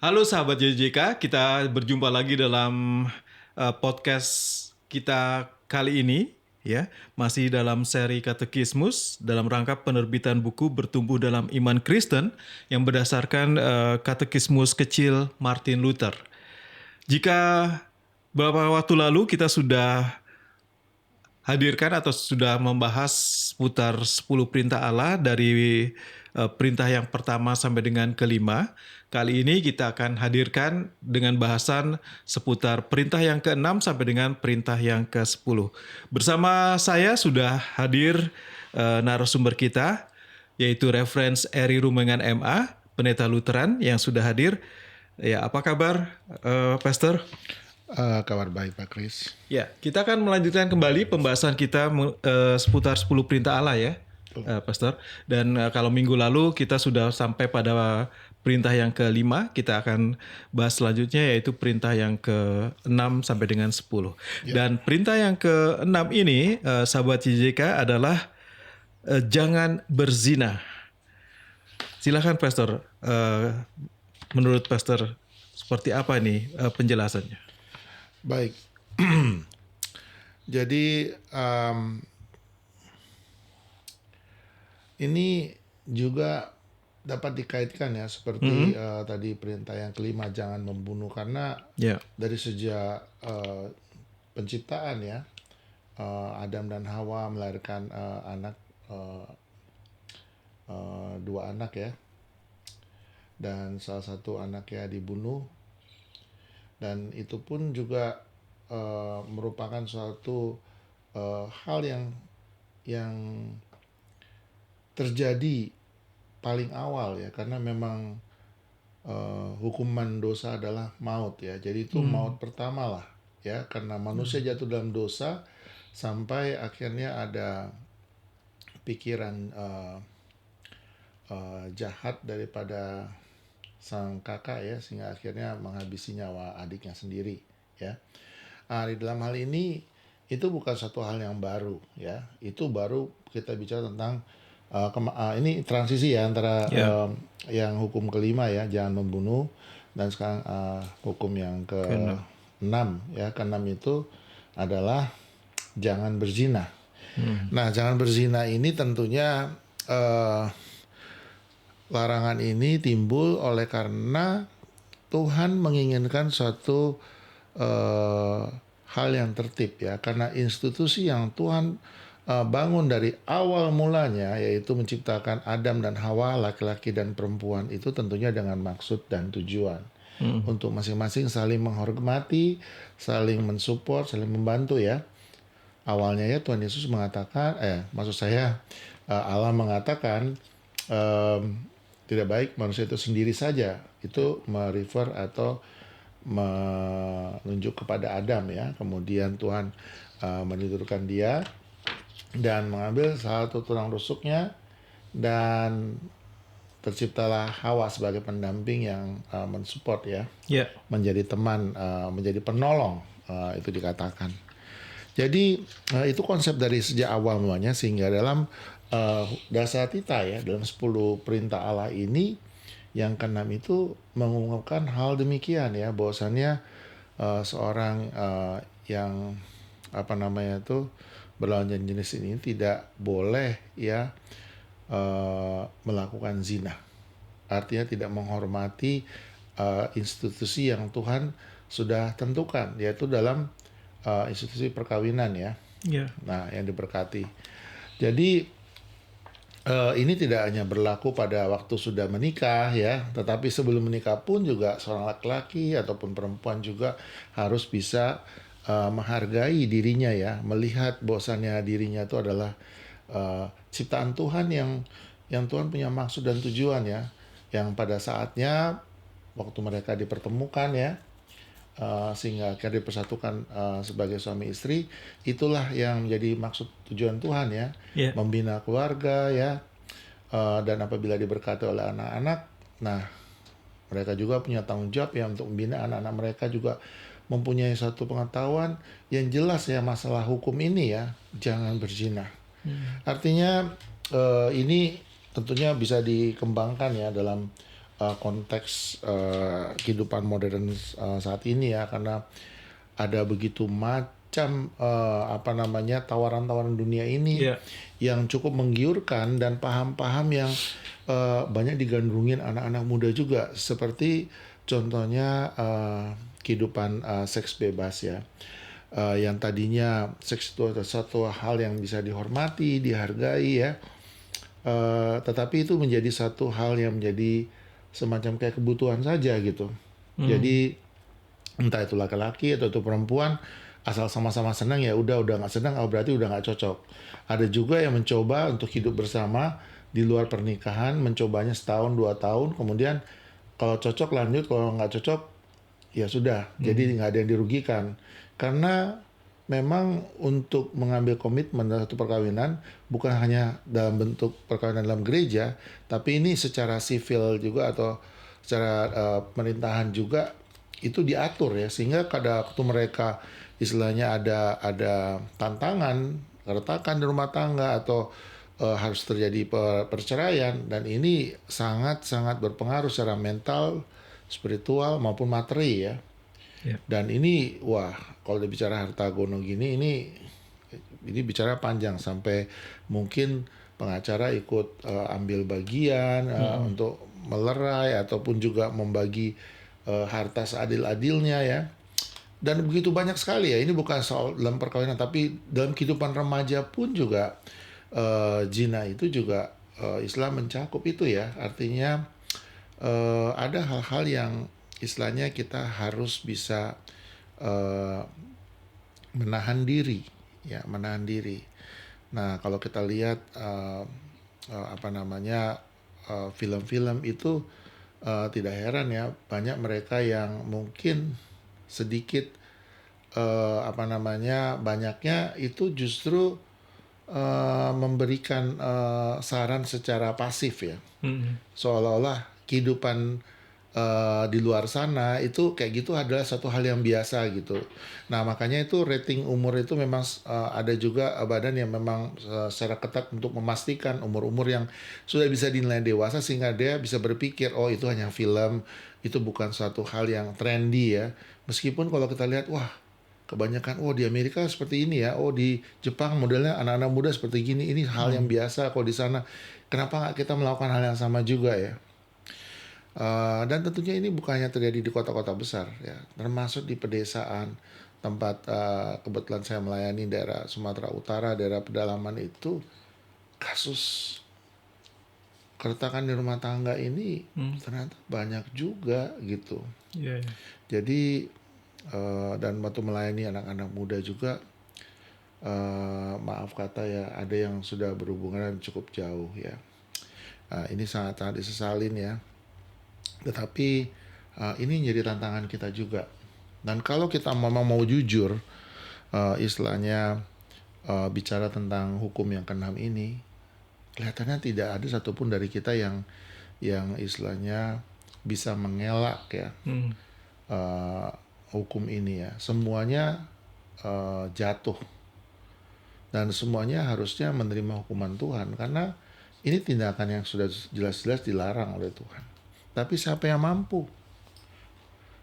Halo sahabat JJK, kita berjumpa lagi dalam podcast kita kali ini ya, masih dalam seri Katekismus dalam rangka penerbitan buku Bertumbuh dalam Iman Kristen yang berdasarkan Katekismus Kecil Martin Luther. Jika beberapa waktu lalu kita sudah hadirkan atau sudah membahas seputar 10 perintah Allah dari perintah yang pertama sampai dengan kelima. Kali ini kita akan hadirkan dengan bahasan seputar perintah yang ke-6 sampai dengan perintah yang ke-10. Bersama saya sudah hadir narasumber kita, yaitu Referens Eri Rumengan MA, Pendeta Lutheran yang sudah hadir. Ya, apa kabar, Pastor? Kabar baik Pak Kris. Ya, kita akan melanjutkan kembali pembahasan kita seputar 10 perintah Allah ya, Pastor. Dan kalau minggu lalu kita sudah sampai pada perintah yang ke-5, kita akan bahas selanjutnya yaitu perintah yang ke-6 sampai dengan 10. Ya. Dan perintah yang ke-6 ini, sahabat JJK, adalah jangan berzina. Silakan Pastor, menurut Pastor seperti apa nih penjelasannya? Baik, jadi ini juga dapat dikaitkan ya seperti tadi perintah yang kelima, jangan membunuh, karena dari sejak penciptaan ya, Adam dan Hawa melahirkan dua anak ya, dan salah satu anaknya dibunuh. Dan itu pun juga merupakan suatu hal yang terjadi paling awal ya, karena memang hukuman dosa adalah maut ya. Jadi itu maut pertama lah ya, karena manusia jatuh dalam dosa sampai akhirnya ada pikiran jahat daripada sang kakak ya, sehingga akhirnya menghabisi nyawa adiknya sendiri ya. Di dalam hal ini itu bukan satu hal yang baru ya, itu baru kita bicara tentang ini transisi ya antara yang hukum kelima ya, jangan membunuh, dan sekarang hukum yang ke-6 ya. Ke-6 itu adalah jangan berzina. Nah, jangan berzina ini tentunya larangan ini timbul oleh karena Tuhan menginginkan suatu hal yang tertib ya, karena institusi yang Tuhan bangun dari awal mulanya, yaitu menciptakan Adam dan Hawa, laki-laki dan perempuan, itu tentunya dengan maksud dan tujuan untuk masing-masing saling menghormati, saling mensupport, saling membantu ya. Awalnya ya Tuhan Yesus mengatakan, Allah mengatakan tidak baik manusia itu sendiri saja. Itu merefer atau menunjuk kepada Adam ya. Kemudian Tuhan menidurkan dia dan mengambil salah satu tulang rusuknya, dan terciptalah Hawa sebagai pendamping yang mensupport ya, menjadi teman, menjadi penolong, itu dikatakan. Jadi itu konsep dari sejak awal mulanya, sehingga dalam dasar kita ya, dalam 10 perintah Allah ini, yang ke-6 itu mengungkapkan hal demikian ya, bahwasannya seorang yang berlawan jenis ini tidak boleh ya melakukan zina. Artinya tidak menghormati institusi yang Tuhan sudah tentukan, yaitu dalam institusi perkawinan ya. Nah, yang diberkati. Jadi ini tidak hanya berlaku pada waktu sudah menikah ya, tetapi sebelum menikah pun juga seorang laki-laki ataupun perempuan juga harus bisa menghargai dirinya ya, melihat bahwasannya dirinya itu adalah ciptaan Tuhan yang Tuhan punya maksud dan tujuan ya, yang pada saatnya waktu mereka dipertemukan ya, sehingga akhirnya dipersatukan sebagai suami istri, itulah yang menjadi maksud tujuan Tuhan ya, membina keluarga ya, dan apabila diberkati oleh anak-anak, nah mereka juga punya tanggung jawab ya untuk membina anak-anak mereka, juga mempunyai satu pengetahuan yang jelas ya masalah hukum ini ya, jangan berzina. Artinya ini tentunya bisa dikembangkan ya dalam konteks kehidupan modern saat ini ya, karena ada begitu macam tawaran-tawaran dunia ini yang cukup menggiurkan, dan paham-paham yang banyak digandrungin anak-anak muda juga, seperti contohnya kehidupan seks bebas ya. Yang tadinya seks itu adalah satu hal yang bisa dihormati, dihargai ya, tetapi itu menjadi satu hal yang menjadi semacam kayak kebutuhan saja gitu. Jadi entah itu laki-laki atau itu perempuan, asal sama-sama senang ya udah nggak senang, berarti udah nggak cocok. Ada juga yang mencoba untuk hidup bersama di luar pernikahan, mencobanya setahun 2 tahun, kemudian kalau cocok lanjut, kalau nggak cocok ya sudah. Jadi nggak ada yang dirugikan, karena memang untuk mengambil komitmen dalam satu perkawinan bukan hanya dalam bentuk perkawinan dalam gereja, tapi ini secara sivil juga atau secara pemerintahan juga itu diatur ya, sehingga pada waktu mereka istilahnya ada tantangan, keretakan di rumah tangga atau harus terjadi perceraian, dan ini sangat-sangat berpengaruh secara mental, spiritual maupun materi ya. Dan ini wah, kalau udah bicara harta gono gini, ini bicara panjang, sampai mungkin pengacara ikut ambil bagian untuk melerai ataupun juga membagi harta seadil-adilnya ya. Dan begitu banyak sekali ya, ini bukan soal dalam perkawinan, tapi dalam kehidupan remaja pun juga zina itu juga Islam mencakup itu ya. Artinya ada hal-hal yang istilahnya kita harus bisa menahan diri ya, menahan diri. Nah, kalau kita lihat film-film itu tidak heran ya, banyak mereka yang mungkin sedikit banyaknya itu justru memberikan saran secara pasif ya. Seolah-olah kehidupan di luar sana itu kayak gitu adalah satu hal yang biasa gitu. Nah, makanya itu rating umur itu memang ada juga badan yang memang secara ketat untuk memastikan umur-umur yang sudah bisa dinilai dewasa, sehingga dia bisa berpikir, oh itu hanya film, itu bukan suatu hal yang trendy ya. Meskipun kalau kita lihat, wah kebanyakan, oh di Amerika seperti ini ya, oh di Jepang modelnya anak-anak muda seperti gini, ini hal yang biasa kok di sana. Kenapa nggak kita melakukan hal yang sama juga ya? Dan tentunya ini bukan hanya terjadi di kota-kota besar ya, termasuk di pedesaan tempat kebetulan saya melayani daerah Sumatera Utara, daerah pedalaman itu, kasus keretakan di rumah tangga ini ternyata banyak juga gitu. Jadi dan waktu melayani anak-anak muda juga, maaf kata ya, ada yang sudah berhubungan cukup jauh ya. Ini sangat-sangat disesalin ya. Tetapi ini menjadi tantangan kita juga. Dan kalau kita memang mau jujur, istilahnya bicara tentang hukum yang ke-6 ini, kelihatannya tidak ada satupun dari kita yang istilahnya bisa mengelak ya hukum ini ya. Semuanya jatuh, dan semuanya harusnya menerima hukuman Tuhan, karena ini tindakan yang sudah jelas-jelas dilarang oleh Tuhan. Tapi siapa yang mampu?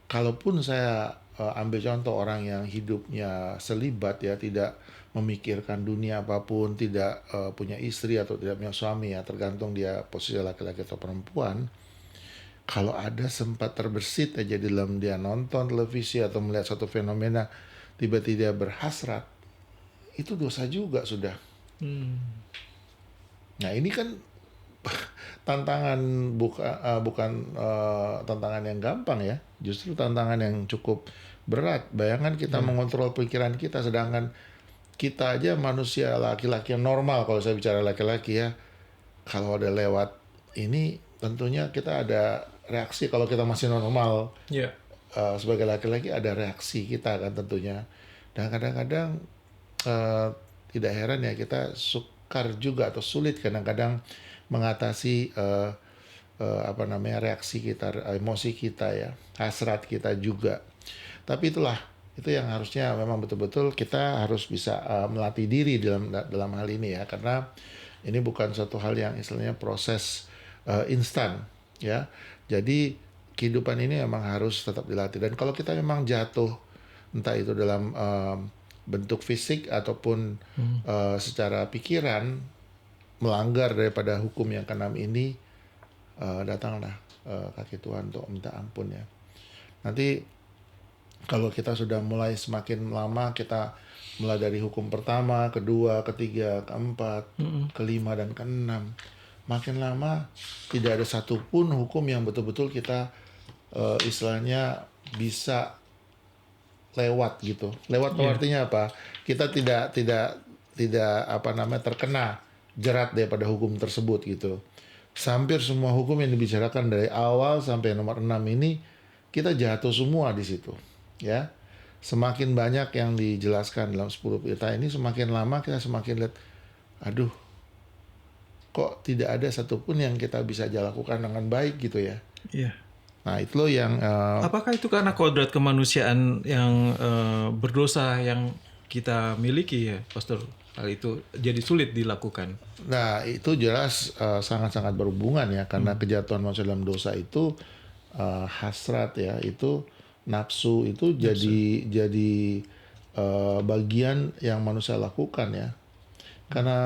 Kalaupun saya ambil contoh orang yang hidupnya selibat ya, tidak memikirkan dunia apapun, tidak punya istri atau tidak punya suami ya, tergantung dia posisi laki-laki atau perempuan. Kalau ada sempat terbersit aja di dalam dia nonton televisi atau melihat satu fenomena, tiba-tiba berhasrat, itu dosa juga sudah. Nah, ini kan tantangan bukan tantangan yang gampang ya, justru tantangan yang cukup berat. Bayangkan kita mengontrol pikiran kita, sedangkan kita aja manusia laki-laki yang normal, kalau saya bicara laki-laki ya, kalau ada lewat ini tentunya kita ada reaksi. Kalau kita masih normal sebagai laki-laki, ada reaksi kita kan tentunya. Dan kadang-kadang tidak heran ya, kita sukar juga atau sulit kadang-kadang mengatasi reaksi kita, emosi kita ya, hasrat kita juga. Tapi itu yang harusnya memang betul-betul kita harus bisa melatih diri dalam hal ini ya, karena ini bukan suatu hal yang istilahnya proses instan ya. Jadi kehidupan ini memang harus tetap dilatih. Dan kalau kita memang jatuh, entah itu dalam bentuk fisik ataupun secara pikiran, melanggar daripada hukum yang keenam ini, datanglah kaki Tuhan untuk minta ampun ya. Nanti kalau kita sudah mulai semakin lama, kita mulai dari hukum pertama, kedua, ketiga, keempat, kelima, dan keenam, makin lama tidak ada satupun hukum yang betul-betul kita istilahnya bisa lewat gitu. Lewat artinya apa? Kita tidak terkena jerat daripada hukum tersebut gitu. Hampir semua hukum yang dibicarakan dari awal sampai nomor 6 ini kita jatuh semua di situ, ya. Semakin banyak yang dijelaskan dalam 10 perintah ini, semakin lama kita semakin lihat, aduh, kok tidak ada satupun yang kita bisa lakukan dengan baik gitu ya. Iya. Nah, itu loh yang apakah itu karena kodrat kemanusiaan yang berdosa yang kita miliki ya, Pastor? Hal itu jadi sulit dilakukan. Nah, itu jelas sangat-sangat berhubungan ya, karena kejatuhan manusia dalam dosa itu hasrat ya, itu nafsu itu jadi bagian yang manusia lakukan ya. Karena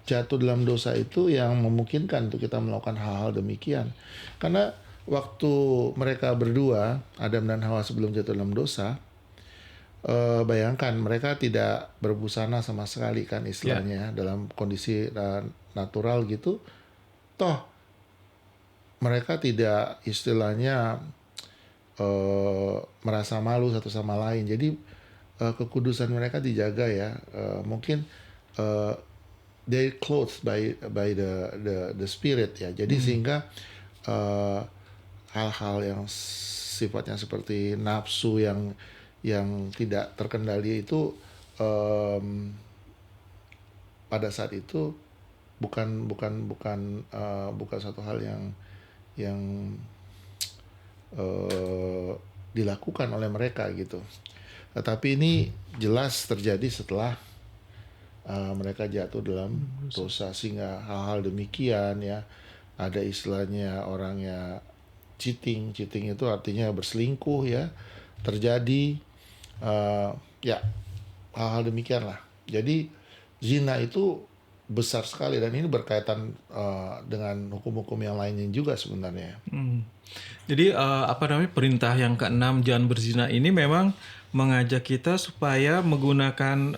jatuh dalam dosa itu yang memungkinkan untuk kita melakukan hal-hal demikian. Karena waktu mereka berdua, Adam dan Hawa sebelum jatuh dalam dosa, bayangkan mereka tidak berbusana sama sekali kan istilahnya, dalam kondisi natural gitu. Toh mereka tidak istilahnya merasa malu satu sama lain. Jadi kekudusan mereka dijaga ya. Mungkin they clothed by the spirit ya. Jadi sehingga hal-hal yang sifatnya seperti nafsu yang tidak terkendali itu pada saat itu bukan satu hal yang dilakukan oleh mereka gitu. Tetapi ini jelas terjadi setelah mereka jatuh dalam dosa, sehingga hal-hal demikian ya, ada istilahnya orangnya cheating itu artinya berselingkuh ya, terjadi ya hal-hal demikian lah. Jadi zina itu besar sekali dan ini berkaitan dengan hukum-hukum yang lainnya juga sebenarnya. Jadi perintah yang keenam jangan berzina ini memang mengajak kita supaya menggunakan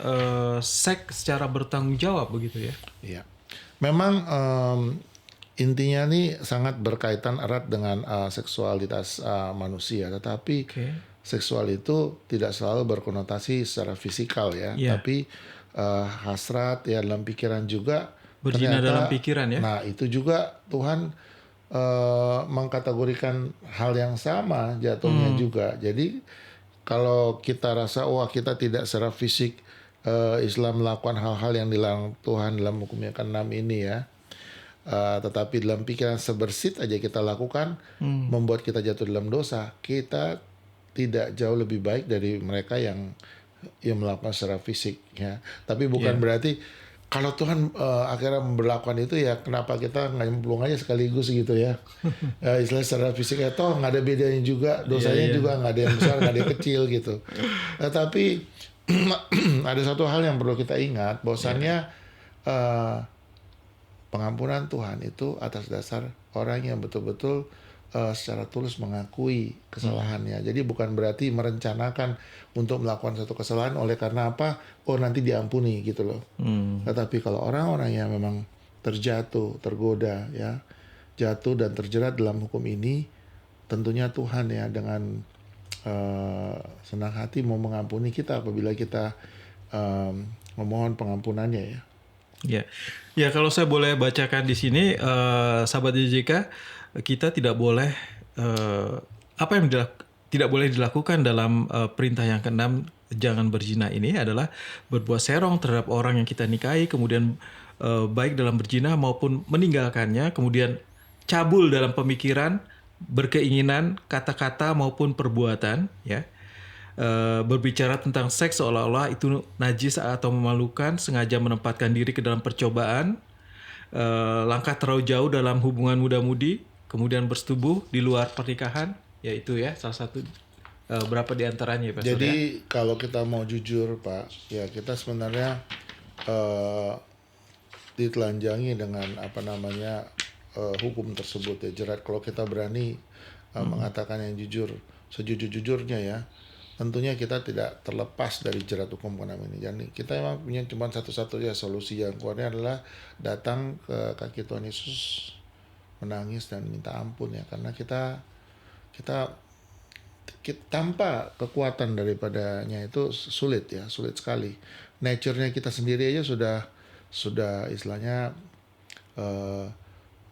seks secara bertanggung jawab begitu ya? Iya, memang intinya nih sangat berkaitan erat dengan seksualitas manusia, tetapi seksual itu tidak selalu berkonotasi secara fisikal ya, tapi hasrat ya dalam pikiran juga. Berzina dalam pikiran ya? Nah itu juga Tuhan mengkategorikan hal yang sama jatuhnya juga. Jadi kalau kita rasa wah kita tidak secara fisik Islam melakukan hal-hal yang dilarang Tuhan dalam hukumnya ke-6 ini ya, tetapi dalam pikiran sebersit aja kita lakukan, membuat kita jatuh dalam dosa, kita tidak jauh lebih baik dari mereka yang melakukan secara fisik ya. Tapi bukan berarti kalau Tuhan akhirnya memberlakukan itu ya kenapa kita nggak nyemplung aja sekaligus gitu ya. Istilah secara fisik ya toh nggak ada bedanya juga, dosanya juga nggak ada yang besar nggak ada yang kecil gitu. Tapi ada satu hal yang perlu kita ingat, bahwasannya pengampunan Tuhan itu atas dasar orang yang betul-betul secara tulus mengakui kesalahannya. Jadi bukan berarti merencanakan untuk melakukan satu kesalahan oleh karena apa? Oh nanti diampuni gitu loh. Tetapi kalau orang-orang yang memang terjatuh, tergoda ya, jatuh dan terjerat dalam hukum ini, tentunya Tuhan ya dengan senang hati mau mengampuni kita apabila kita memohon pengampunannya ya. Ya kalau saya boleh bacakan di sini, sahabat JJK, kita tidak boleh apa yang tidak boleh dilakukan dalam perintah yang ke-6 jangan berzina ini adalah berbuat serong terhadap orang yang kita nikahi, kemudian baik dalam berzina maupun meninggalkannya, kemudian cabul dalam pemikiran, berkeinginan, kata-kata maupun perbuatan ya. Berbicara tentang seks seolah-olah itu najis atau memalukan, sengaja menempatkan diri ke dalam percobaan, langkah terlalu jauh dalam hubungan muda-mudi, kemudian bersetubuh di luar pernikahan, yaitu ya salah satu berapa di antaranya ya Pastor? Jadi kalau kita mau jujur Pak, ya kita sebenarnya ditelanjangi dengan hukum tersebut ya, jerat. Kalau kita berani mengatakan yang jujur, sejujur-jujurnya ya, tentunya kita tidak terlepas dari jerat hukum ke-6 ini. Jadi kita memang punya cuma satu-satunya solusi yang keluarnya adalah datang ke kaki Tuhan Yesus, menangis dan minta ampun ya, karena kita tanpa kekuatan daripadanya itu sulit sekali. Nature-nya kita sendiri aja sudah istilahnya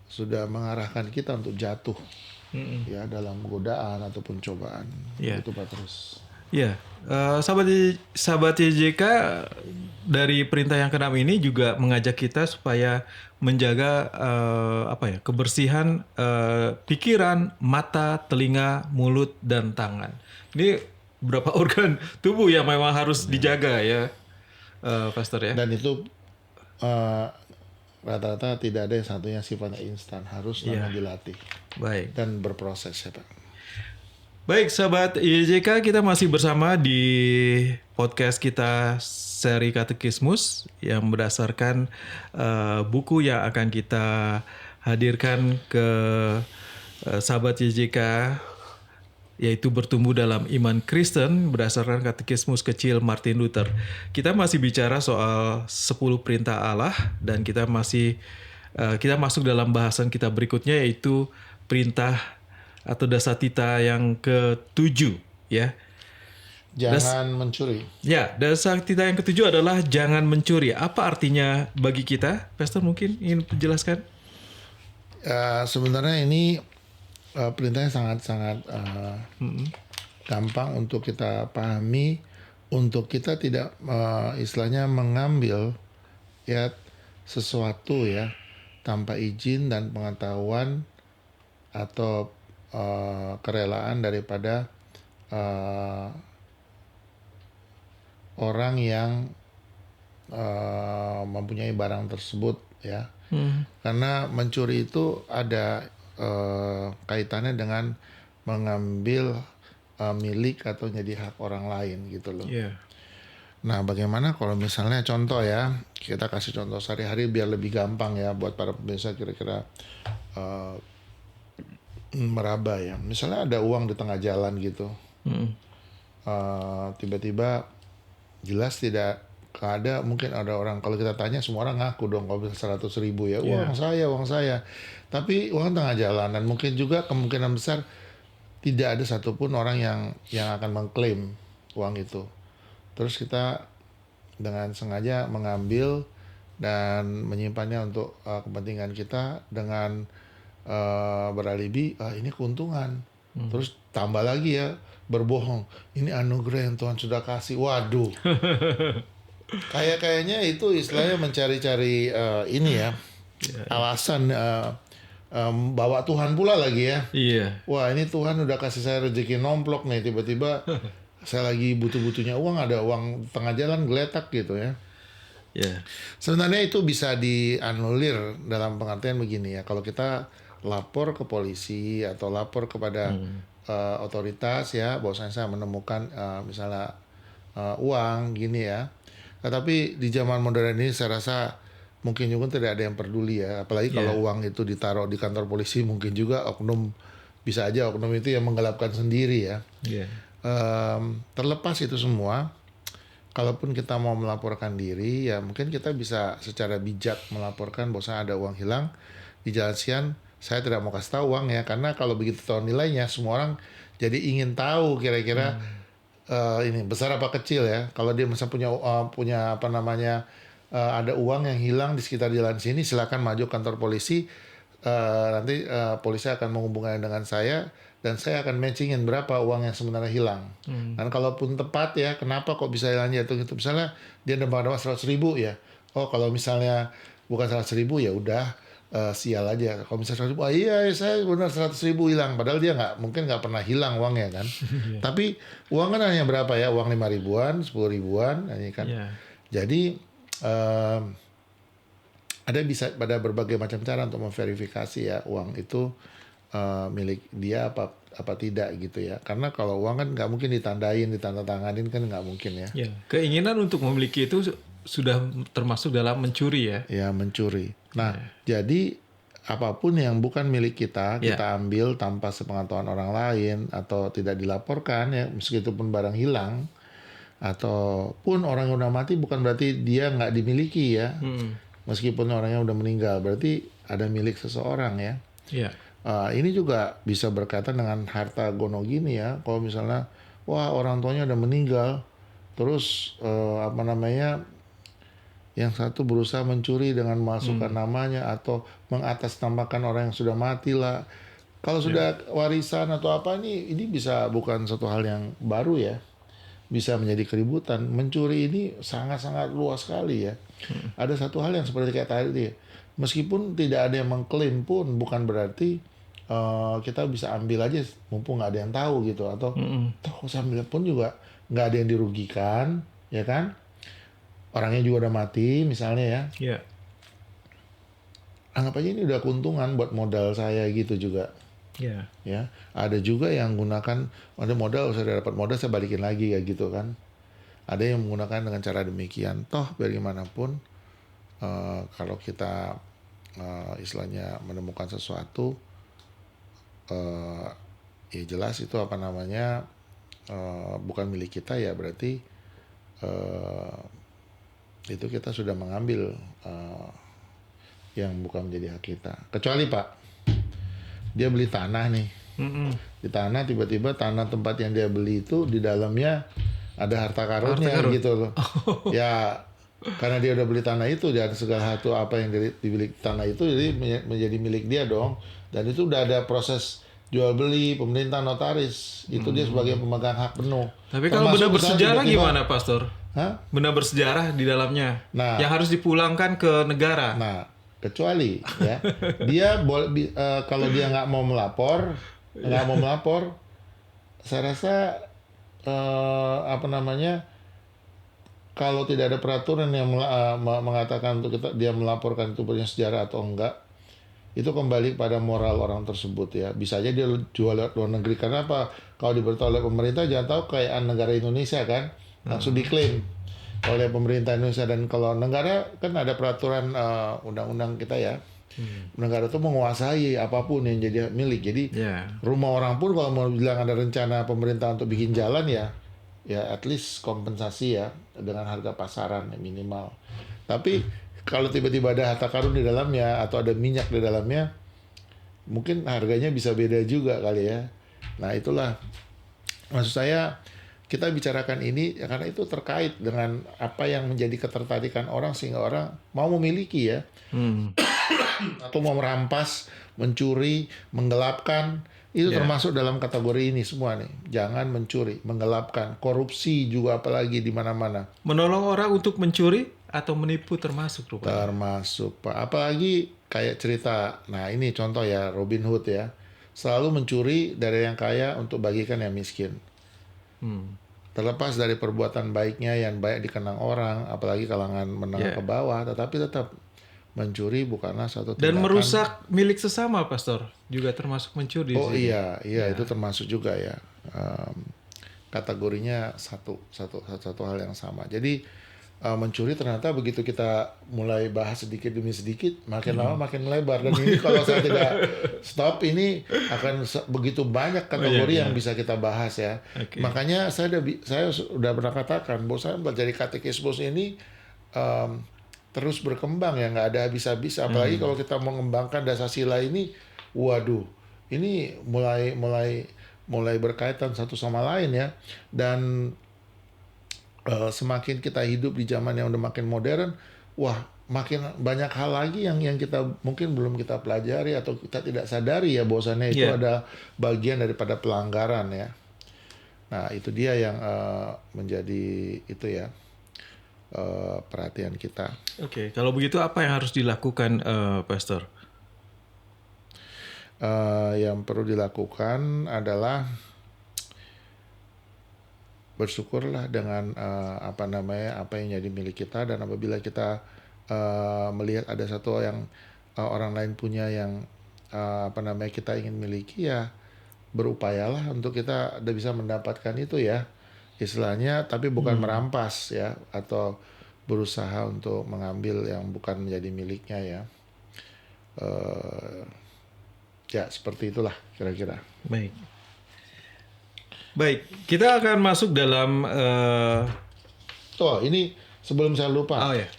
sudah mengarahkan kita untuk jatuh ya dalam godaan ataupun cobaan. Itu Pak terus. Ya, sahabat YJK dari perintah yang ke-6 ini juga mengajak kita supaya menjaga kebersihan pikiran, mata, telinga, mulut, dan tangan. Ini beberapa organ tubuh yang memang harus dijaga ya, Pastor ya. Dan itu rata-rata tidak ada yang satunya sifatnya instan, harus dilatih. Baik. Dan berproses ya Pak. Baik sahabat YJK, kita masih bersama di podcast kita seri Katekismus yang berdasarkan buku yang akan kita hadirkan ke sahabat YJK, yaitu bertumbuh dalam iman Kristen berdasarkan Katekismus Kecil Martin Luther. Kita masih bicara soal 10 perintah Allah dan kita masuk dalam bahasan kita berikutnya, yaitu perintah atau dasatita yang ke-7 ya. Jangan mencuri. Ya, dasatita yang ke-7 adalah jangan mencuri. Apa artinya bagi kita? Pastor mungkin ingin menjelaskan? Sebenarnya ini perintahnya sangat-sangat gampang untuk kita pahami, untuk kita tidak istilahnya mengambil ya sesuatu ya tanpa izin dan pengetahuan atau kerelaan daripada orang yang mempunyai barang tersebut ya. Karena mencuri itu ada kaitannya dengan mengambil milik atau jadi hak orang lain gitu loh. Nah, bagaimana kalau misalnya contoh ya, kita kasih contoh sehari-hari biar lebih gampang ya buat para pemirsa kira-kira meraba ya. Misalnya ada uang di tengah jalan gitu, tiba-tiba jelas tidak ada, mungkin ada orang, kalau kita tanya semua orang ngaku dong kalau bisa 100.000 ya, uang saya. Tapi uang tengah jalan, dan mungkin juga kemungkinan besar tidak ada satupun orang yang akan mengklaim uang itu. Terus kita dengan sengaja mengambil dan menyimpannya untuk kepentingan kita dengan beralibi, ini keuntungan. Terus tambah lagi ya, berbohong, ini anugerah yang Tuhan sudah kasih. Waduh. Kayaknya itu istilahnya mencari-cari alasan bawa Tuhan pula lagi ya. Wah, ini Tuhan udah kasih saya rezeki nomplok nih, tiba-tiba saya lagi butuh-butuhnya uang, ada uang tengah jalan geletak gitu ya. Sebenarnya itu bisa dianulir dalam pengertian begini ya, kalau kita lapor ke polisi atau lapor kepada otoritas ya, bahwasanya saya menemukan misalnya uang gini ya. Tetapi di zaman modern ini saya rasa mungkin juga tidak ada yang peduli ya, apalagi kalau uang itu ditaruh di kantor polisi, mungkin juga bisa aja oknum itu yang menggelapkan sendiri ya. Terlepas itu semua, kalaupun kita mau melaporkan diri ya, mungkin kita bisa secara bijak melaporkan bahwa ada uang hilang di Jalan Sian. Saya tidak mau kasih tahu uang ya, karena kalau begitu tahu nilainya, semua orang jadi ingin tahu kira-kira ini besar apa kecil ya. Kalau dia misalnya punya ada uang yang hilang di sekitar jalan sini, silakan maju kantor polisi. Nanti polisi akan menghubungkan dengan saya dan saya akan matchingin berapa uang yang sebenarnya hilang. Dan kalaupun tepat ya, kenapa kok bisa hilang jatuh gitu? Misalnya dia nambah 100.000 ya. Oh, kalau misalnya bukan 100.000 ya udah. Sial aja kalau misalnya 100.000, iya saya benar 100.000 hilang, padahal dia mungkin nggak pernah hilang uangnya kan. Tapi uang kan hanya berapa ya, uang 5.000-an, 10.000-an ini kan. Jadi ada berbagai macam cara untuk memverifikasi ya uang itu milik dia apa tidak gitu ya. Karena kalau uang kan nggak mungkin ditandatanganin kan nggak mungkin ya. Ya, keinginan untuk memiliki itu sudah termasuk dalam mencuri ya. Ya, mencuri. Nah, jadi apapun yang bukan milik kita, kita ambil tanpa sepengetahuan orang lain atau tidak dilaporkan ya, meskipun barang hilang ataupun orang yang udah mati bukan berarti dia nggak dimiliki ya. Meskipun orangnya udah meninggal, berarti ada milik seseorang ya. Iya. Ini juga bisa berkaitan dengan harta gono gini ya. Kalau misalnya, wah orang tuanya udah meninggal, terus yang satu berusaha mencuri dengan memasukkan namanya atau mengatasnamakan orang yang sudah mati lah. Kalau sudah warisan atau apa ini bisa bukan satu hal yang baru ya. Bisa menjadi keributan. Mencuri ini sangat-sangat luas sekali ya. Ada satu hal yang seperti kayak tadi ya. Meskipun tidak ada yang mengklaim pun bukan berarti kita bisa ambil aja mumpung nggak ada yang tahu gitu. Atau toh sambil pun juga nggak ada yang dirugikan, ya kan? Orangnya juga udah mati misalnya ya. Iya. Anggap aja ini udah keuntungan buat modal saya gitu juga. Iya. Ya, ada juga yang gunakan ada modal, saya dapat modal saya balikin lagi kayak gitu kan. Ada yang menggunakan dengan cara demikian. Toh bagaimanapun kalau kita istilahnya menemukan sesuatu, ya jelas itu bukan milik kita ya, berarti itu kita sudah mengambil yang bukan menjadi hak kita. Kecuali Pak, dia beli tanah nih. Di tanah tiba-tiba tanah tempat yang dia beli itu di dalamnya ada harta karunnya gitu loh. Ya karena dia udah beli tanah itu, dia ada segala satu apa yang dibeli tanah itu jadi menjadi milik dia dong. Dan itu udah ada proses jual beli, pemerintah, notaris. Itu dia sebagai pemegang hak penuh. Tapi kalau benda bersejarah gimana, Pastor? Hah? Benda bersejarah di dalamnya yang harus dipulangkan ke negara. Nah, kecuali ya dia kalau dia nggak mau melapor, saya rasa kalau tidak ada peraturan yang mengatakan untuk dia melaporkan itu punya sejarah atau enggak, itu kembali pada moral orang tersebut ya. Bisa aja dia jual lewat luar negeri. Karena apa? Kalau diberitahu oleh pemerintah, jangan tahu kekayaan negara Indonesia kan langsung diklaim oleh pemerintah Indonesia. Dan kalau negara kan ada peraturan undang-undang kita ya. Negara itu menguasai apapun yang jadi milik. Jadi rumah orang pun kalau mau bilang ada rencana pemerintah untuk bikin jalan ya at least kompensasi ya dengan harga pasaran ya, minimal. Tapi kalau tiba-tiba ada harta karun di dalamnya atau ada minyak di dalamnya, mungkin harganya bisa beda juga kali ya. Nah itulah maksud saya, kita bicarakan ini ya karena itu terkait dengan apa yang menjadi ketertarikan orang sehingga orang mau memiliki ya. Atau mau merampas, mencuri, menggelapkan, itu termasuk dalam kategori ini semua nih. Jangan mencuri, menggelapkan, korupsi juga apalagi di mana-mana. Menolong orang untuk mencuri atau menipu termasuk rupanya. Termasuk Pak. Apalagi kayak cerita, nah ini contoh ya Robin Hood ya. Selalu mencuri dari yang kaya untuk bagikan yang miskin. Terlepas dari perbuatan baiknya yang baik dikenang orang, apalagi kalangan menengah ke bawah, tetapi tetap mencuri bukanlah satu tindakan. Dan merusak milik sesama, Pastor, juga termasuk mencuri. Oh iya, itu termasuk juga ya. Kategorinya satu hal yang sama. Jadi mencuri ternyata begitu kita mulai bahas sedikit demi sedikit, makin lama makin melebar. Dan ini kalau saya tidak stop, ini akan begitu banyak kategori yang bisa kita bahas ya. Makanya saya sudah pernah katakan bahwa saya belajar katekismus ini terus berkembang ya, nggak ada habis-habis. Apalagi kalau kita mengembangkan Dasasila ini, waduh, ini mulai berkaitan satu sama lain ya. Dan semakin kita hidup di zaman yang udah makin modern, wah makin banyak hal lagi yang kita mungkin belum kita pelajari atau kita tidak sadari ya bahwasannya itu ada bagian daripada pelanggaran ya. Nah itu dia yang menjadi itu ya perhatian kita. Oke, kalau begitu apa yang harus dilakukan, Pastor? Yang perlu dilakukan adalah bersyukurlah dengan apa yang jadi milik kita, dan apabila kita melihat ada satu yang orang lain punya yang kita ingin miliki, ya berupayalah untuk kita udah bisa mendapatkan itu ya, istilahnya, tapi bukan merampas ya, atau berusaha untuk mengambil yang bukan menjadi miliknya ya. Ya seperti itulah kira-kira. Baik, kita akan masuk dalam ini sebelum saya lupa. ya.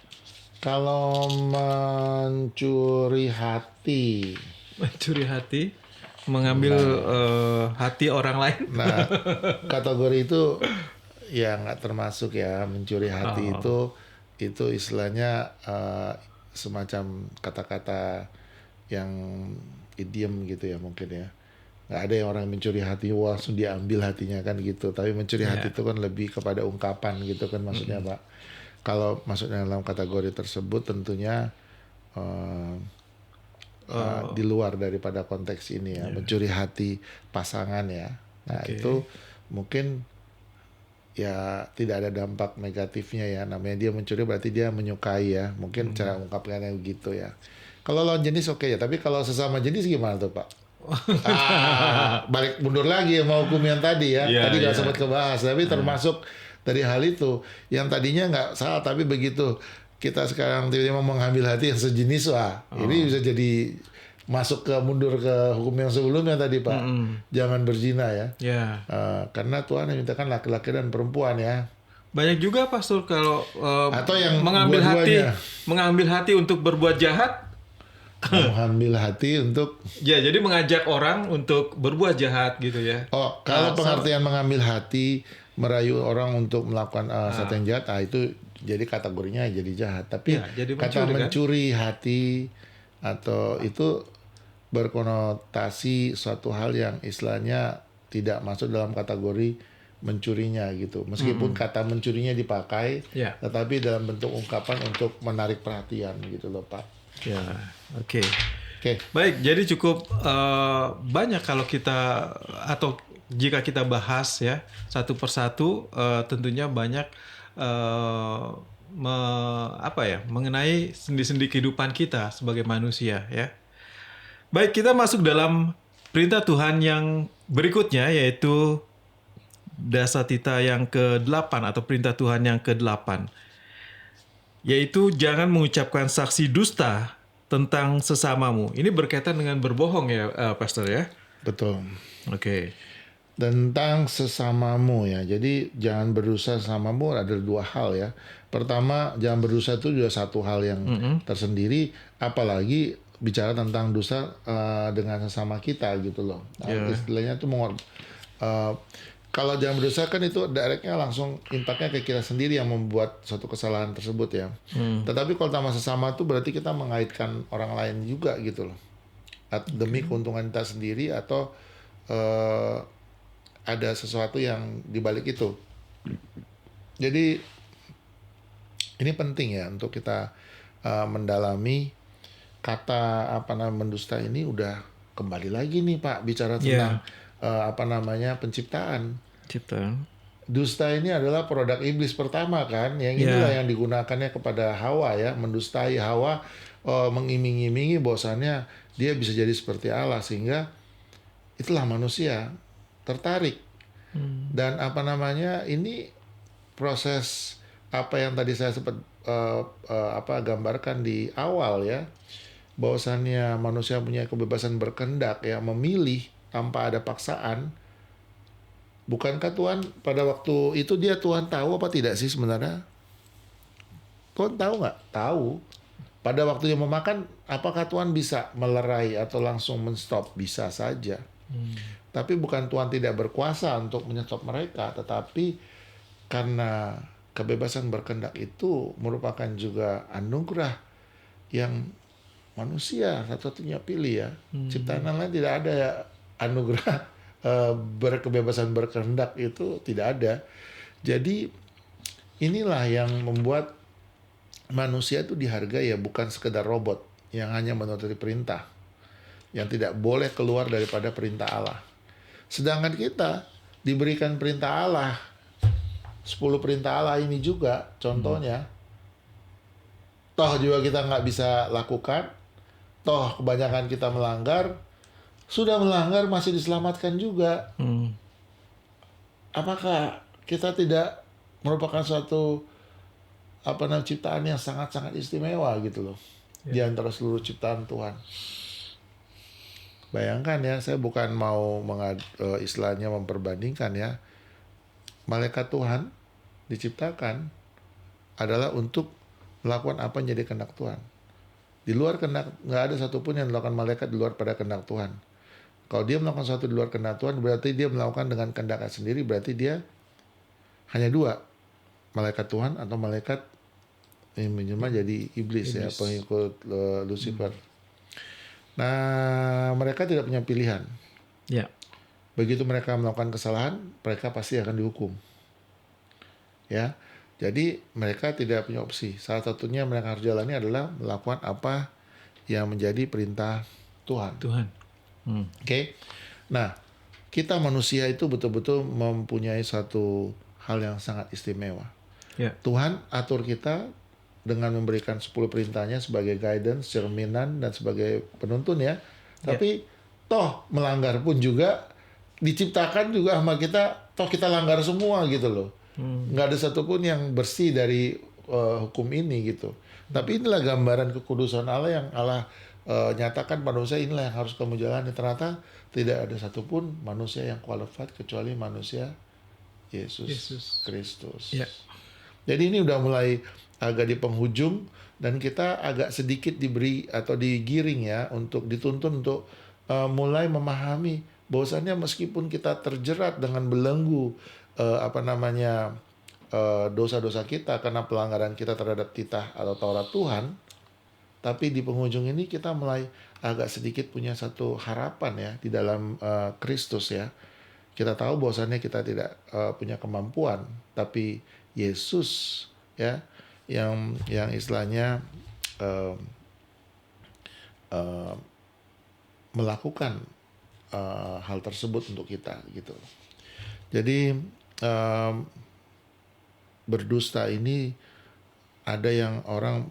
Kalau mencuri hati, mengambil hati orang lain. Nah, kategori itu ya nggak termasuk ya, mencuri hati itu istilahnya semacam kata-kata yang idiom gitu ya mungkin ya. Nggak ada yang orang mencuri hati langsung diambil hatinya kan gitu. Tapi mencuri hati itu kan lebih kepada ungkapan gitu kan maksudnya Pak. Kalau masuknya dalam kategori tersebut tentunya di luar daripada konteks ini ya, mencuri hati pasangan ya. Nah itu mungkin ya tidak ada dampak negatifnya ya. Namanya dia mencuri berarti dia menyukai ya. Mungkin cara ungkapkannya begitu ya. Kalau lawan jenis oke ya, tapi kalau sesama jenis gimana tuh Pak? Balik mundur lagi mau hukum yang tadi ya. Tadi nggak sempat kebahas, tapi termasuk dari hal itu yang tadinya nggak salah, tapi begitu kita sekarang tiba-tiba mengambil hati yang sejenis, ini bisa jadi masuk ke mundur ke hukum yang sebelumnya tadi Pak. Jangan berzina ya. Karena Tuhan memintakan laki-laki dan perempuan ya. Banyak juga Pastor kalau atau yang mengambil hati untuk berbuat jahat. Mengambil hati untuk jadi mengajak orang untuk berbuat jahat gitu ya. Kalau pengertian mengambil hati, merayu orang untuk melakukan sesuatu yang jahat, itu jadi kategorinya jadi jahat. Tapi jadi kata mencuri hati atau itu berkonotasi suatu hal yang istilahnya tidak masuk dalam kategori mencurinya gitu. Meskipun kata mencurinya dipakai, tetapi dalam bentuk ungkapan untuk menarik perhatian gitu loh Pak. Oke. Baik, jadi cukup banyak kalau kita atau jika kita bahas ya satu persatu, tentunya banyak mengenai sendi-sendi kehidupan kita sebagai manusia ya. Baik, kita masuk dalam perintah Tuhan yang berikutnya, yaitu Dasatita yang ke-8 atau perintah Tuhan yang ke-8. Yaitu jangan mengucapkan saksi dusta tentang sesamamu. Ini berkaitan dengan berbohong ya, Pastor ya? Betul. Oke. Tentang sesamamu ya. Jadi jangan berdosa sesamamu ada dua hal ya. Pertama, jangan berdosa itu juga satu hal yang tersendiri, apalagi bicara tentang dosa dengan sesama kita gitu loh. Istilahnya itu kalau jangan berdosa kan itu directnya langsung impactnya ke kita sendiri yang membuat suatu kesalahan tersebut ya. Tetapi kalau sama sesama itu berarti kita mengaitkan orang lain juga gitu loh. Demi keuntungan kita sendiri atau ada sesuatu yang dibalik itu. Jadi ini penting ya untuk kita mendalami kata mendusta ini. Udah kembali lagi nih Pak bicara tentang penciptaan. Dusta ini adalah produk iblis pertama kan, yang inilah yang digunakannya kepada Hawa ya, mendustai Hawa, mengiming-imingi bahwasannya dia bisa jadi seperti Allah, sehingga itulah manusia tertarik. Dan ini proses apa yang tadi saya sempat gambarkan di awal ya, bahwasannya manusia punya kebebasan berkehendak ya, memilih tanpa ada paksaan. Bukankah Tuhan pada waktu itu Tuhan tahu apa tidak sih sebenarnya? Tuhan tahu nggak? Tahu. Pada waktu dia mau makan, apakah Tuhan bisa melerai atau langsung menstop? Bisa saja. Tapi bukan Tuhan tidak berkuasa untuk menyetop mereka, tetapi karena kebebasan berkehendak itu merupakan juga anugerah yang manusia satu-satunya pilih ya. Ciptaan lain tidak ada ya anugerah berkebebasan berkehendak, itu tidak ada. Jadi inilah yang membuat manusia itu dihargai ya, bukan sekedar robot yang hanya menuruti perintah, yang tidak boleh keluar daripada perintah Allah. Sedangkan kita diberikan perintah Allah, 10 perintah Allah ini juga contohnya, toh juga kita nggak bisa lakukan, toh kebanyakan kita melanggar, sudah melanggar masih diselamatkan juga. Apakah kita tidak merupakan suatu ciptaan yang sangat-sangat istimewa gitu loh, di antara seluruh ciptaan Tuhan. Bayangkan ya, saya bukan mau istilahnya memperbandingkan ya. Malaikat Tuhan diciptakan adalah untuk melakukan apa yang jadi kehendak Tuhan. Di luar kehendak, nggak ada satupun yang dilakukan malaikat di luar pada kehendak Tuhan. Kalau dia melakukan sesuatu di luar kehendak Tuhan, berarti dia melakukan dengan kehendaknya sendiri, berarti dia hanya dua, malaikat Tuhan atau malaikat yang menyembah jadi iblis ya, pengikut Lucifer. Nah, mereka tidak punya pilihan. Ya. Begitu mereka melakukan kesalahan, mereka pasti akan dihukum. Ya, jadi mereka tidak punya opsi. Salah satunya mereka harus jalani adalah melakukan apa yang menjadi perintah Tuhan. Oke. Nah, kita manusia itu betul-betul mempunyai satu hal yang sangat istimewa. Ya. Tuhan atur kita dengan memberikan 10 perintahnya sebagai guidance, cerminan, dan sebagai penuntun ya. Tapi toh melanggar pun juga diciptakan juga sama kita, toh kita langgar semua gitu loh. Nggak ada satupun yang bersih dari hukum ini gitu. Tapi inilah gambaran kekudusan Allah yang Allah nyatakan manusia, inilah yang harus kamu jalani. Ternyata tidak ada satupun manusia yang qualified kecuali manusia Yesus Kristus. Jadi ini udah mulai agak di penghujung, dan kita agak sedikit diberi atau digiring ya untuk dituntun untuk mulai memahami bahwasannya meskipun kita terjerat dengan belenggu dosa-dosa kita karena pelanggaran kita terhadap titah atau Taurat Tuhan, tapi di penghujung ini kita mulai agak sedikit punya satu harapan ya di dalam Kristus ya. Kita tahu bahwasannya kita tidak punya kemampuan, tapi Yesus ya yang istilahnya melakukan hal tersebut untuk kita gitu. Jadi berdusta ini ada yang orang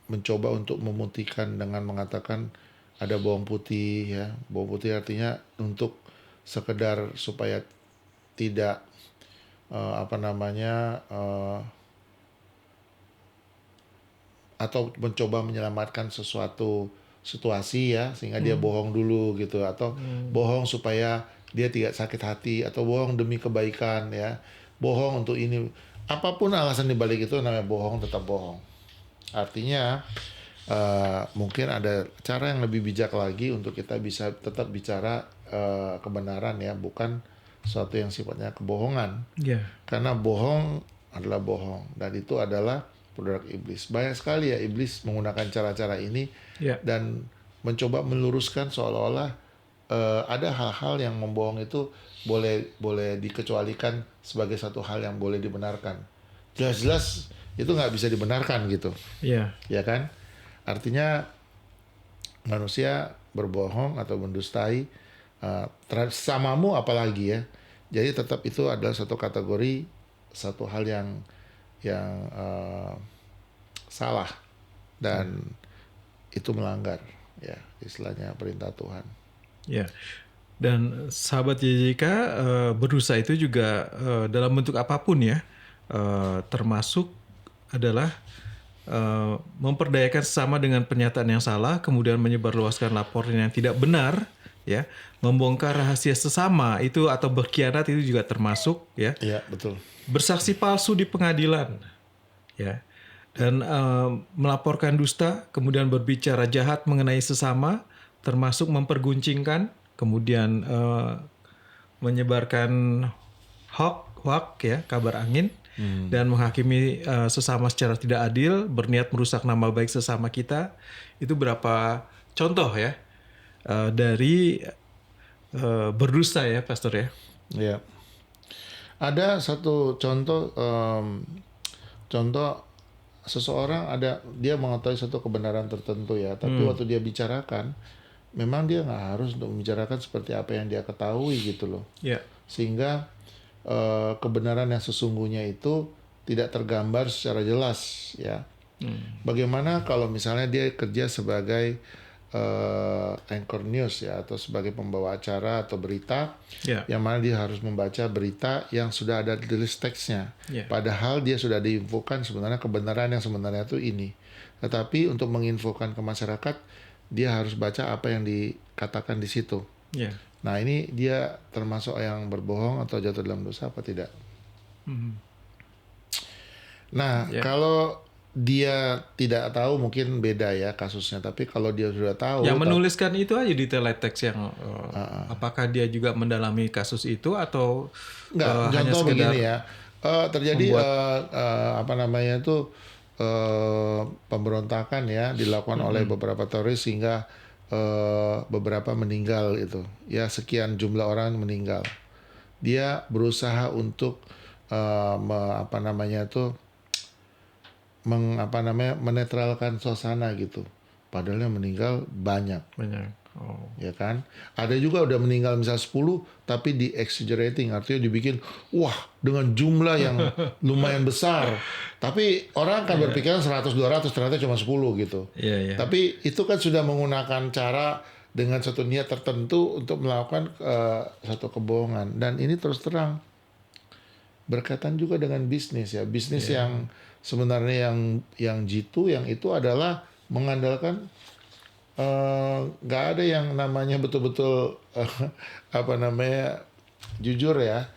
mencoba untuk memutihkan dengan mengatakan ada bawang putih ya. Bawang putih artinya untuk sekedar supaya tidak atau mencoba menyelamatkan sesuatu situasi ya, sehingga dia bohong dulu gitu, atau bohong supaya dia tidak sakit hati, atau bohong demi kebaikan ya, bohong untuk ini, apapun alasan dibalik itu namanya bohong, tetap bohong. Artinya mungkin ada cara yang lebih bijak lagi untuk kita bisa tetap bicara kebenaran ya, bukan sesuatu yang sifatnya kebohongan. Karena bohong adalah bohong, dan itu adalah produk iblis. Banyak sekali ya iblis menggunakan cara-cara ini dan mencoba meluruskan seolah-olah ada hal-hal yang membohong itu boleh dikecualikan sebagai satu hal yang boleh dibenarkan. Jelas-jelas itu nggak bisa dibenarkan gitu. Ya kan? Artinya manusia berbohong atau mendustai terhadap samamu apalagi ya. Jadi tetap itu adalah satu kategori, satu hal yang salah dan itu melanggar ya istilahnya perintah Tuhan. Dan sahabat YJK, berdosa itu juga dalam bentuk apapun ya, termasuk adalah memperdayakan sesama dengan pernyataan yang salah, kemudian menyebarluaskan laporan yang tidak benar ya, membongkar rahasia sesama itu atau berkhianat itu juga termasuk ya. Iya, betul. Bersaksi palsu di pengadilan ya, dan melaporkan dusta, kemudian berbicara jahat mengenai sesama, termasuk memperguncingkan, kemudian menyebarkan hoax ya, kabar angin, dan menghakimi sesama secara tidak adil, berniat merusak nama baik sesama kita. Itu berapa contoh ya dari berdusta ya, Pastor ya. Ya. Ada satu contoh seseorang dia mengetahui satu kebenaran tertentu ya, tapi waktu dia bicarakan, memang dia nggak harus untuk membicarakan seperti apa yang dia ketahui gitu loh. Sehingga kebenaran yang sesungguhnya itu tidak tergambar secara jelas ya. Bagaimana kalau misalnya dia kerja sebagai anchor news ya, atau sebagai pembawa acara atau berita, yang mana dia harus membaca berita yang sudah ada di list teksnya. Padahal dia sudah diinfokan sebenarnya kebenaran yang sebenarnya itu ini. Tetapi untuk menginfokan ke masyarakat, dia harus baca apa yang dikatakan di situ. Nah ini dia termasuk yang berbohong atau jatuh dalam dosa apa tidak? Nah kalau dia tidak tahu mungkin beda ya kasusnya, tapi kalau dia sudah tahu, yang menuliskan itu aja di teletext yang apakah dia juga mendalami kasus itu atau hanya contoh sekedar begini ya, terjadi pemberontakan ya dilakukan oleh beberapa teroris sehingga beberapa meninggal itu ya, sekian jumlah orang meninggal. Dia berusaha untuk menetralkan suasana gitu. Padahal yang meninggal banyak. Ya kan? Ada juga udah meninggal misal 10 tapi di exaggerating, artinya dibikin wah dengan jumlah yang lumayan besar. Tapi orang kan berpikiran 100 200 ternyata cuma 10 gitu. Tapi itu kan sudah menggunakan cara dengan satu niat tertentu untuk melakukan satu kebohongan, dan ini terus terang berkaitan juga dengan bisnis ya. Bisnis yang sebenarnya yang jitu yang itu adalah mengandalkan nggak ada yang namanya betul-betul jujur ya,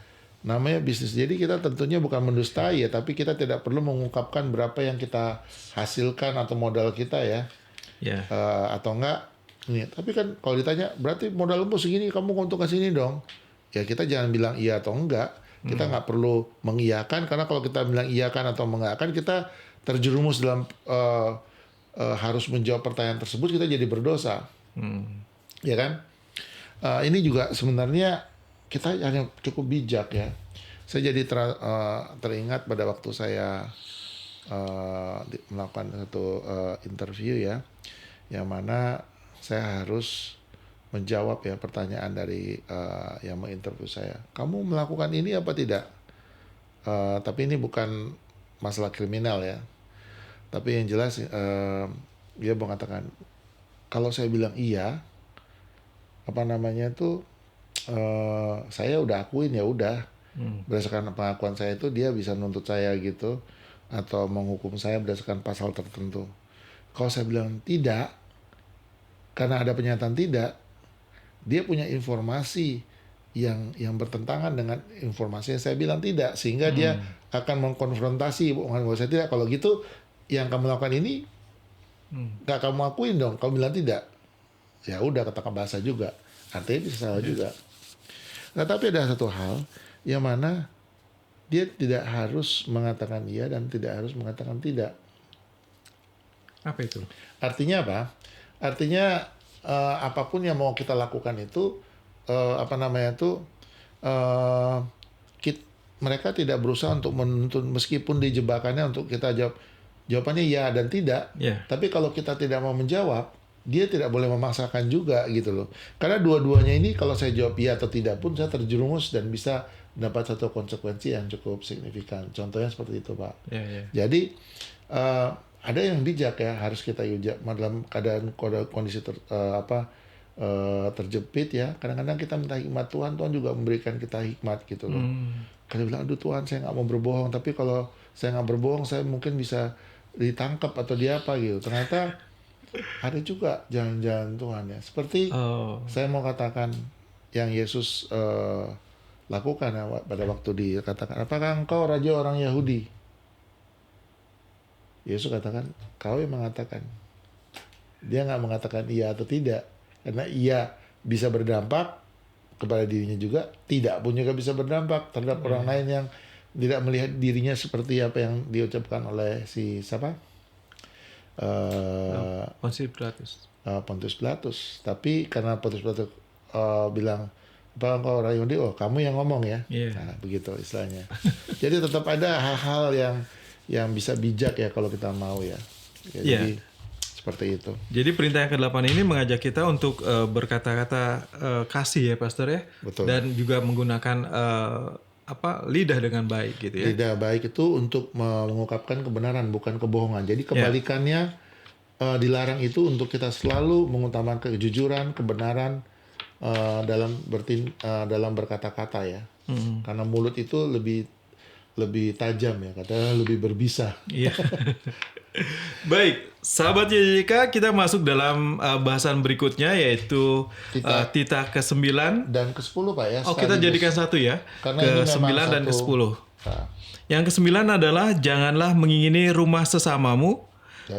namanya bisnis. Jadi kita tentunya bukan mendustai ya, tapi kita tidak perlu mengungkapkan berapa yang kita hasilkan atau modal kita ya, atau enggak ini. Tapi kan kalau ditanya berarti modalmu segini, kamu keuntungan sini dong, ya kita jangan bilang iya atau enggak. Kita nggak perlu mengiyakan, karena kalau kita bilang iyakan atau mengiyakan, kita terjerumus dalam harus menjawab pertanyaan tersebut, kita jadi berdosa. Ya kan? Ini juga sebenarnya kita hanya cukup bijak ya. Saya jadi teringat pada waktu saya melakukan satu interview ya, yang mana saya harus menjawab ya pertanyaan dari yang menginterview saya. Kamu melakukan ini apa tidak? Tapi ini bukan masalah kriminal ya. Tapi yang jelas dia mengatakan, kalau saya bilang iya, saya udah akuin ya udah. Berdasarkan pengakuan saya itu dia bisa nuntut saya gitu, atau menghukum saya berdasarkan pasal tertentu. Kalau saya bilang tidak, karena ada pernyataan tidak, dia punya informasi yang bertentangan dengan informasi yang saya bilang tidak, sehingga dia akan mengkonfrontasi bahwa saya tidak. Kalau gitu yang kamu lakukan ini nggak kamu akuin dong, kamu bilang tidak. Ya udah, kata bahasa juga, artinya bisa salah juga. Nah tapi ada satu hal yang mana dia tidak harus mengatakan iya dan tidak harus mengatakan tidak. Apa itu? Artinya apa? Artinya apapun yang mau kita lakukan itu mereka tidak berusaha untuk menuntut, meskipun dijebakannya untuk kita jawabannya ya dan tidak. Tapi kalau kita tidak mau menjawab, dia tidak boleh memaksakan juga gitu loh. Karena dua-duanya ini kalau saya jawab ya atau tidak pun saya terjerumus dan bisa dapat satu konsekuensi yang cukup signifikan. Contohnya seperti itu, Pak. Jadi ada yang bijak ya, harus kita ujak dalam keadaan kondisi terjepit ya. Kadang-kadang kita minta hikmat Tuhan, Tuhan juga memberikan kita hikmat gitu loh. Kalau bilang, aduh Tuhan saya nggak mau berbohong, tapi kalau saya nggak berbohong saya mungkin bisa ditangkap atau diapa gitu. Ternyata ada juga jalan-jalan Tuhan ya. Seperti saya mau katakan yang Yesus lakukan ya, pada waktu dikatakan, apakah engkau raja orang Yahudi? Yesus katakan, kau yang mengatakan. Dia nggak mengatakan iya atau tidak, karena iya bisa berdampak kepada dirinya juga, tidak pun juga bisa berdampak terhadap orang lain yang tidak melihat dirinya seperti apa yang diucapkan oleh si siapa? Pontius Pilatus. Tapi karena Pontius Pilatus bilang, apa engkau orang Yahudi? Oh, kamu yang ngomong ya. Nah, begitu istilahnya. Jadi tetap ada hal-hal yang bisa bijak ya kalau kita mau ya. Jadi seperti itu. Jadi perintah yang ke-8 ini mengajak kita untuk berkata-kata kasih ya, Pastor ya. Betul. Dan juga menggunakan lidah dengan baik gitu ya. Lidah baik itu untuk mengungkapkan kebenaran, bukan kebohongan. Jadi kebalikannya dilarang itu untuk kita selalu mengutamakan kejujuran, kebenaran dalam berkata-kata ya. Karena mulut itu lebih tajam ya, katanya lebih berbisa. Iya. Baik, sahabat YJK, kita masuk dalam bahasan berikutnya yaitu titah ke-9 dan ke-10 Pak ya. Oh, kita jadikan satu ya. Ke-9 dan ke-10. Nah. Yang ke-9 adalah janganlah mengingini rumah sesamamu.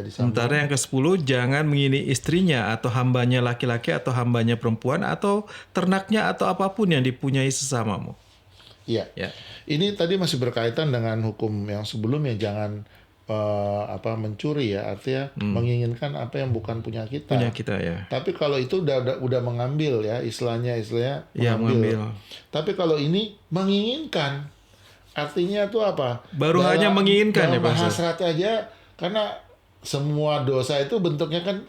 Sementara yang ke-10 jangan mengingini istrinya atau hambanya laki-laki atau hambanya perempuan atau ternaknya atau apapun yang dipunyai sesamamu. Iya. Ya. Ini tadi masih berkaitan dengan hukum yang sebelumnya, jangan mencuri ya, artinya menginginkan apa yang bukan punya kita. Punya kita ya. Tapi kalau itu udah mengambil ya, istilahnya ya, mengambil. Tapi kalau ini menginginkan, artinya itu apa? Baru hanya menginginkan ya, hasrat aja, karena semua dosa itu bentuknya kan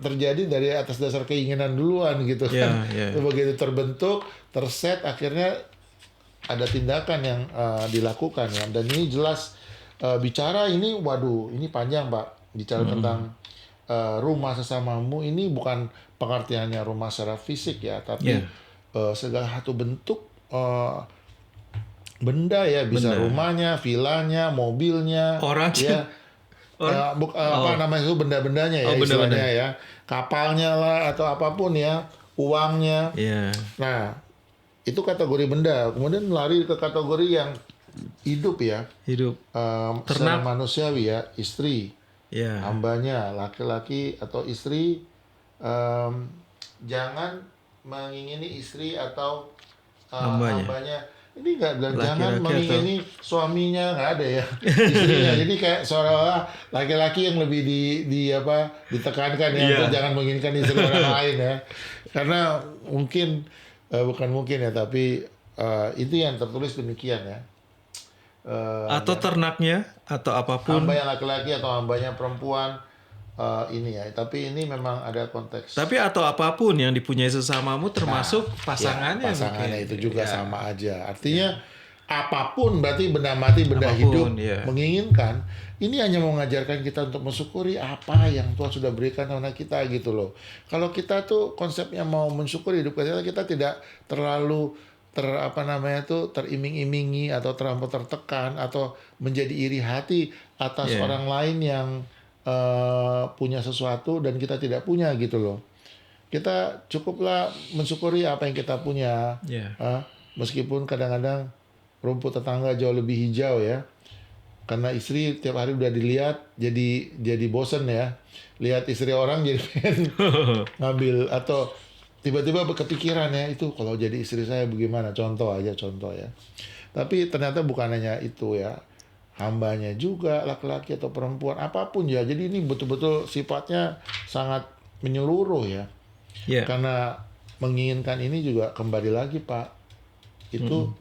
terjadi dari atas dasar keinginan duluan gitu kan. Begitu terbentuk, terset, akhirnya ada tindakan yang dilakukan ya. Dan ini jelas bicara ini, waduh, ini panjang Pak. Bicara tentang rumah sesamamu, ini bukan pengertiannya rumah secara fisik ya, tapi segala satu bentuk benda ya, bisa rumahnya, vilanya, mobilnya, orangnya. Ya. Apa namanya itu, benda-bendanya ya, istilahnya ya, kapalnya lah atau apapun ya, uangnya. Nah, itu kategori benda. Kemudian lari ke kategori yang hidup ya, secara manusiawi ya, istri, hambanya laki-laki atau istri. Jangan mengingini istri atau hambanya. Ini nggak bilang jangan mengingini suaminya, nggak ada ya, istrinya. Jadi kayak seolah-olah laki-laki yang lebih ditekankan ya, untuk jangan menginginkan istri orang lain ya, karena mungkin bukan mungkin ya, tapi itu yang tertulis demikian ya. Atau ternaknya atau apapun. Hambanya laki-laki atau hambanya perempuan, ini ya. Tapi ini memang ada konteks. Tapi atau apapun yang dipunyai sesamamu, termasuk pasangannya. Ya, pasangannya itu juga sama aja. Artinya apapun, berarti benda mati, benda hidup menginginkan. Ini hanya mau mengajarkan kita untuk mensyukuri apa yang Tuhan sudah berikan kepada kita gitu loh. Kalau kita tuh konsepnya mau mensyukuri hidup kita tidak terlalu teriming-imingi atau terlampau tertekan atau menjadi iri hati atas orang lain yang punya sesuatu dan kita tidak punya gitu loh. Kita cukuplah mensyukuri apa yang kita punya. Meskipun kadang-kadang rumput tetangga jauh lebih hijau ya. Karena istri tiap hari udah dilihat jadi bosen ya. Lihat istri orang jadi pengen ngambil, atau tiba-tiba kepikiran ya, itu kalau jadi istri saya bagaimana, contoh ya. Tapi ternyata bukan hanya itu ya, hambanya juga laki-laki atau perempuan, apapun ya. Jadi ini betul-betul sifatnya sangat menyeluruh ya. Karena menginginkan ini juga kembali lagi Pak, itu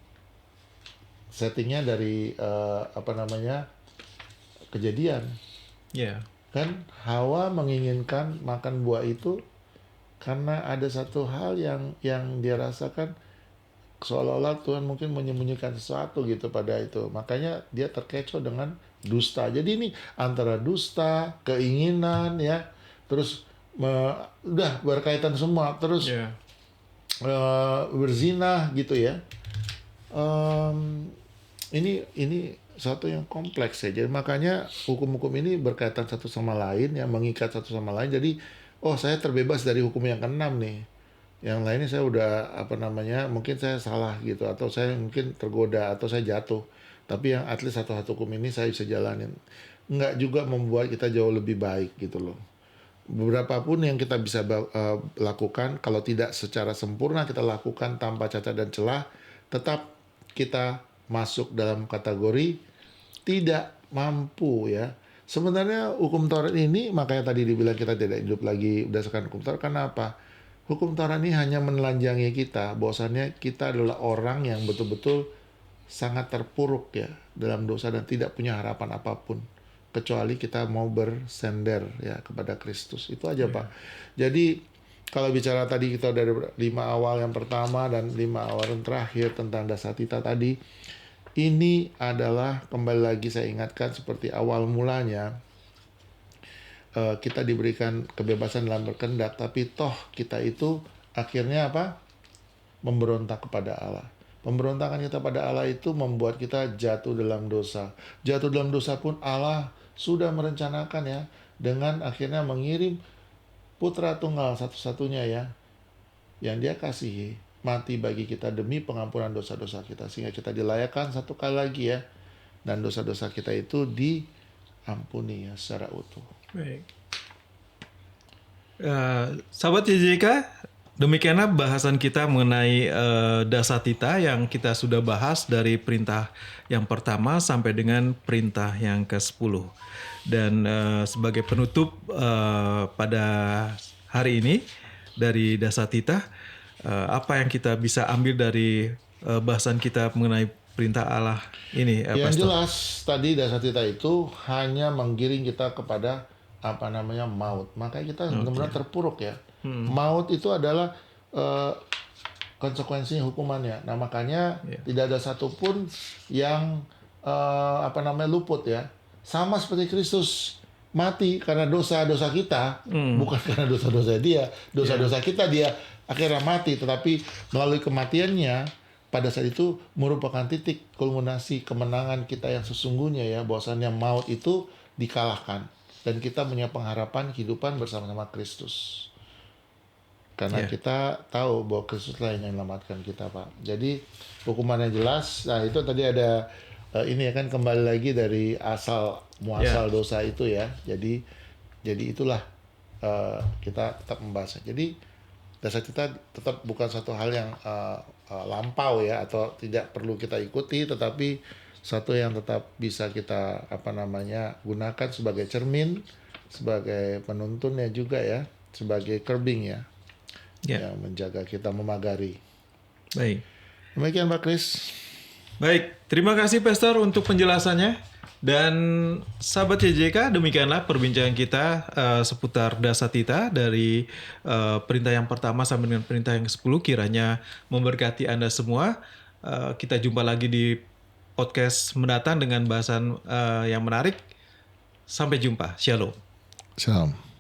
settingnya dari Kejadian. Kan Hawa menginginkan makan buah itu karena ada satu hal yang dia rasakan, seolah-olah Tuhan mungkin menyembunyikan sesuatu gitu pada itu. Makanya dia terkecoh dengan dusta. Jadi ini antara dusta, keinginan ya, terus udah berkaitan semua, terus berzina gitu ya. Ini satu yang kompleks ya. Jadi makanya hukum-hukum ini berkaitan satu sama lain, yang mengikat satu sama lain. Jadi saya terbebas dari hukum yang ke-6 nih. Yang lainnya saya udah mungkin saya salah gitu, atau saya mungkin tergoda, atau saya jatuh. Tapi yang at least satu hukum ini saya bisa jalanin. Enggak juga membuat kita jauh lebih baik gitu loh. Beberapa pun yang kita bisa lakukan, kalau tidak secara sempurna kita lakukan tanpa cacat dan celah, tetap kita masuk dalam kategori tidak mampu ya. Sebenarnya hukum Taurat ini, makanya tadi dibilang kita tidak hidup lagi berdasarkan hukum Taurat. Kenapa? Hukum Taurat ini hanya menelanjangi kita, bahwasannya kita adalah orang yang betul-betul sangat terpuruk ya dalam dosa dan tidak punya harapan apapun kecuali kita mau bersender ya kepada Kristus. Itu aja Pak. Jadi kalau bicara tadi kita dari 5 awal yang pertama dan 5 awal yang terakhir tentang dasatita tadi, ini adalah kembali lagi saya ingatkan seperti awal mulanya, kita diberikan kebebasan dalam berkehendak, tapi toh kita itu akhirnya apa? Memberontak kepada Allah. Pemberontakan kita pada Allah itu membuat kita jatuh dalam dosa. Jatuh dalam dosa pun Allah sudah merencanakan ya, dengan akhirnya mengirim putra tunggal satu-satunya ya, yang dia kasihi, mati bagi kita demi pengampunan dosa-dosa kita, sehingga kita dilayakkan satu kali lagi ya, dan dosa-dosa kita itu diampuni ya secara utuh. Baik. Sahabat YJK, demikianlah bahasan kita mengenai dasatita yang kita sudah bahas dari perintah yang pertama sampai dengan perintah yang ke-10. Dan sebagai penutup pada hari ini dari dasatita, apa yang kita bisa ambil dari bahasan kita mengenai perintah Allah ini, Yang Pastor? jelas tadi dasatita itu hanya menggiring kita kepada maut. Makanya kita benar-benar terpuruk ya. Maut itu adalah konsekuensinya hukumannya. Nah makanya tidak ada satupun yang luput ya. Sama seperti Kristus mati karena dosa-dosa kita, bukan karena dosa-dosa dia. Dosa-dosa kita dia akhirnya mati, tetapi melalui kematiannya pada saat itu merupakan titik kulminasi kemenangan kita yang sesungguhnya ya, bahwasannya maut itu dikalahkan dan kita punya pengharapan kehidupan bersama-sama Kristus. Karena kita tahu bahwa Kristus lah yang menyelamatkan kita, Pak. Jadi hukumannya jelas. Nah itu tadi ada ini ya kan, kembali lagi dari asal muasal dosa itu ya. Jadi itulah kita tetap membahasnya. Jadi dasar kita tetap bukan satu hal yang lampau ya, atau tidak perlu kita ikuti, tetapi satu yang tetap bisa kita gunakan sebagai cermin, sebagai penuntunnya juga ya, sebagai curbing ya, yang menjaga kita, memagari. Baik. Demikian Pak Kris. Baik, terima kasih Pastor untuk penjelasannya. Dan sahabat YJK, demikianlah perbincangan kita seputar dasatita dari perintah yang pertama sampai dengan perintah yang ke-10. Kiranya memberkati Anda semua. Kita jumpa lagi di podcast mendatang dengan bahasan yang menarik. Sampai jumpa. Shalom. Shalom.